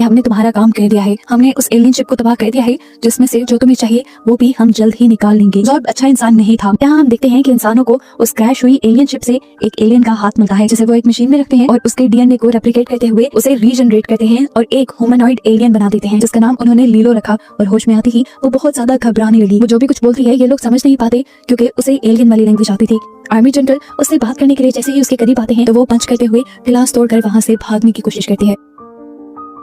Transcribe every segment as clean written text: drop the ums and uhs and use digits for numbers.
हमने तुम्हारा काम कर दिया है, हमने उस एलियन शिप को तबाह कर दिया है, जिसमें से जो तुम्हें चाहिए वो भी हम जल्द ही निकाल लेंगे। जॉर्ब अच्छा इंसान नहीं था। यहाँ हम देखते हैं कि इंसानों को उस क्रैश हुई एलियन शिप से एक एलियन का हाथ मिलता है, जिसे वो एक मशीन में रखते हैं और उसके डीएनए को रेप्लिकेट करते हुए उसे रीजनरेट करते हैं और एक ह्यूमनॉइड एलियन बना देते हैं, जिसका नाम उन्होंने लीलो रखा। और होश में आती ही वो बहुत ज्यादा घबराने लगी। वो जो भी कुछ बोलती है ये लोग समझ नहीं पाते, क्योंकि उसे एलियन वाली लैंग्वेज आती थी। आर्मी जनरल उससे बात करने के लिए जैसे ही उसके करीब आते हैं तो वो पंच करते हुए गिलास तोड़कर वहां से भागने की कोशिश करती है।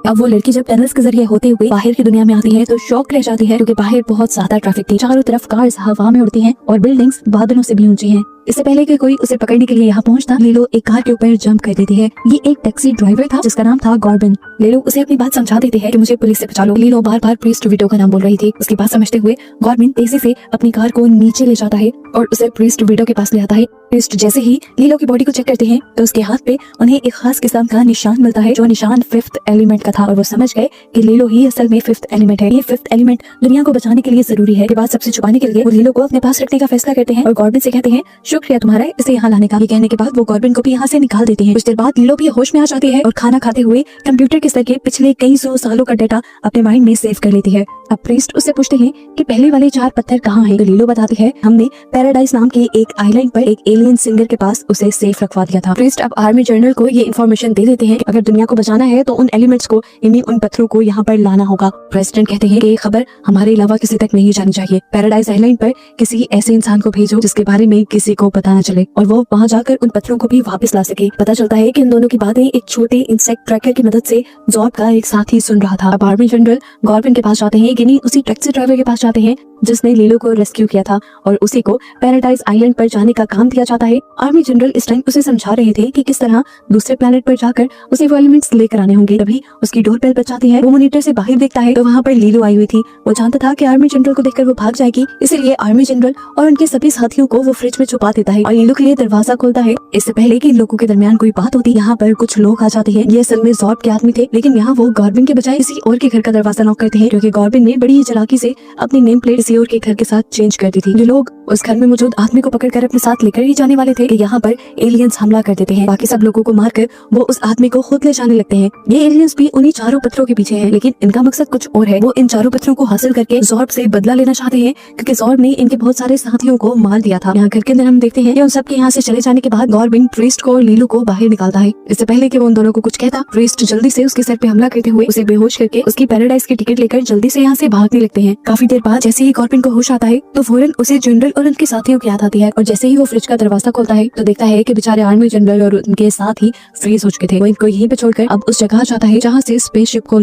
अब वो लड़की जब टनल्स के जरिए होते हुए बाहर की दुनिया में आती है तो शॉक रह जाती है, क्योंकि बाहर बहुत ज्यादा ट्रैफिक थी। चारों तरफ कार्स हवा में उड़ती हैं और बिल्डिंग्स बादलों से भी ऊंची हैं। इससे पहले कि कोई उसे पकड़ने के लिए यहाँ पहुंचता, लीलो एक कार के ऊपर जंप कर देती है। ये एक टैक्सी ड्राइवर था जिसका नाम था गॉर्बिन। लीलो उसे अपनी बात समझा देती है कि मुझे पुलिस से बचा लो। लीलो बार बार प्रीस्ट विटो का नाम बोल रही थी। उसकी बात समझते हुए गॉर्बिन तेजी से अपनी कार को नीचे ले जाता है और उसे प्रीस्ट विटो के पास ले आता है। प्रीस्ट जैसे ही लीलो की बॉडी को चेक करते हैं तो उसके हाथ पे उन्हें एक खास किस्म का निशान मिलता है, जो निशान फिफ्थ एलिमेंट का था। और वो समझ गए कि लीलो ही असल में फिफ्थ एलिमेंट है। ये फिफ्थ एलिमेंट दुनिया को बचाने के लिए जरूरी है। बात सबसे छुपाने के लिए वो लीलो को अपने पास रखने का फैसला करते हैं और गॉर्बिन से कहते हैं शुक्रिया तुम्हारा इसे यहाँ लाने का। ये कहने के बाद वो गॉर्बिन को भी यहाँ से निकाल देते हैं। कुछ देर बाद लीलो भी होश में आ जाती है और खाना खाते हुए कंप्यूटर के स्तर के पिछले कई सौ सालों का डेटा अपने माइंड में सेव कर लेती है। अब प्रीस्ट उससे पूछते हैं कि पहले वाले 4 पत्थर कहाँ हैं? तो लीलो बताती है हमने पैराडाइज नाम के एक आइलैंड पर एक एलियन सिंगर के पास उसे सेफ रखवा दिया था। प्रीस्ट अब आर्मी जनरल को ये इन्फॉर्मेशन दे देते हैं कि अगर दुनिया को बचाना है तो उन एलिमेंट्स को, यानी उन पत्थरों को यहाँ पर लाना होगा। प्रेसिडेंट कहते हैं कि ये खबर हमारे अलावा किसी तक नहीं जानी चाहिए। पैराडाइज आइलैंड पर किसी ऐसे इंसान को भेजो जिसके बारे में किसी को पता न चले और वो वहाँ जाकर उन पत्थरों को भी वापस ला सके। पता चलता है कि इन दोनों की बातें एक छोटे इंसेक्ट ट्रैकर की मदद से जॉर्ब का एक साथी सुन रहा था। अब आर्मी जनरल गॉर्बिन के पास जाते हैं, यानी उसी टैक्सी ड्राइवर के पास जाते हैं जिसने लीलो को रेस्क्यू किया था और उसी को पैराडाइज आइलैंड पर जाने का काम दिया जाता है। आर्मी जनरल इस टाइम उसे समझा रहे थे कि किस तरह दूसरे प्लेनेट पर जाकर उसे वो एलिमेंट्स लेकर आने होंगे। तभी उसकी डोर बेल बजाती है। वो मॉनिटर से बाहर देखता है तो वहाँ पर लीलो आई हुई थी। वो जानता था कि आर्मी जनरल को देखकर वो भाग जाएगी, इसीलिए आर्मी जनरल और उनके सभी साथियों को वो फ्रिज में छुपा देता है और लीलो के लिए दरवाजा खोलता है। इससे पहले कि लोगों के दरमियान कोई बात होती, यहाँ पर कुछ लोग आ जाते हैं। ये असल में जॉर्ब के आदमी थे, लेकिन यहाँ वो गॉर्बिन के बजाय किसी और के घर का दरवाजा नॉक करते हैं, क्योंकि गॉर्बिन ने बड़ी चालाकी से अपनी नेम प्लेट किसी और के घर के साथ चेंज कर दी थी। जो लोग उस घर में मौजूद आदमी को पकड़कर अपने साथ लेकर ही जाने वाले थे कि यहाँ पर एलियंस हमला कर देते हैं। बाकी सब लोगों को मारकर वो उस आदमी को खुद ले जाने लगते हैं। ये एलियंस भी उन्हीं 4 पत्थरों के पीछे हैं, लेकिन इनका मकसद कुछ और है। वो इन 4 पत्थरों को हासिल करके जॉर्ब से बदला लेना चाहते हैं, क्योंकि जॉर्ब ने इनके बहुत सारे साथियों को मार दिया था। यहाँ घर के अंदर हम देखते हैं कि उन सब के यहाँ से चले जाने के बाद गॉर्बिन प्रीस्ट को और लीलो को बाहर निकालता है। इससे पहले कि वो उन दोनों को कुछ कहता, प्रीस्ट जल्दी से उसके सर पे हमला करते हुए उसे बेहोश करके उसकी पैराडाइज की टिकट लेकर जल्दी से यहाँ से भागने लगते हैं। काफी देर बाद जैसे ही गॉर्बिन को होश आता है तो फौरन उसे जनरल और उनके साथियों की याद आती है और जैसे ही वो फ्रिज का दरवाजा खोलता है तो देखता है कि बेचारे आर्मी जनरल और उनके साथ ही फ्रीज हो चुके थे। वो इनको यहीं पे छोड़कर अब उस जगह जाता है जहाँ से स्पेसशिप को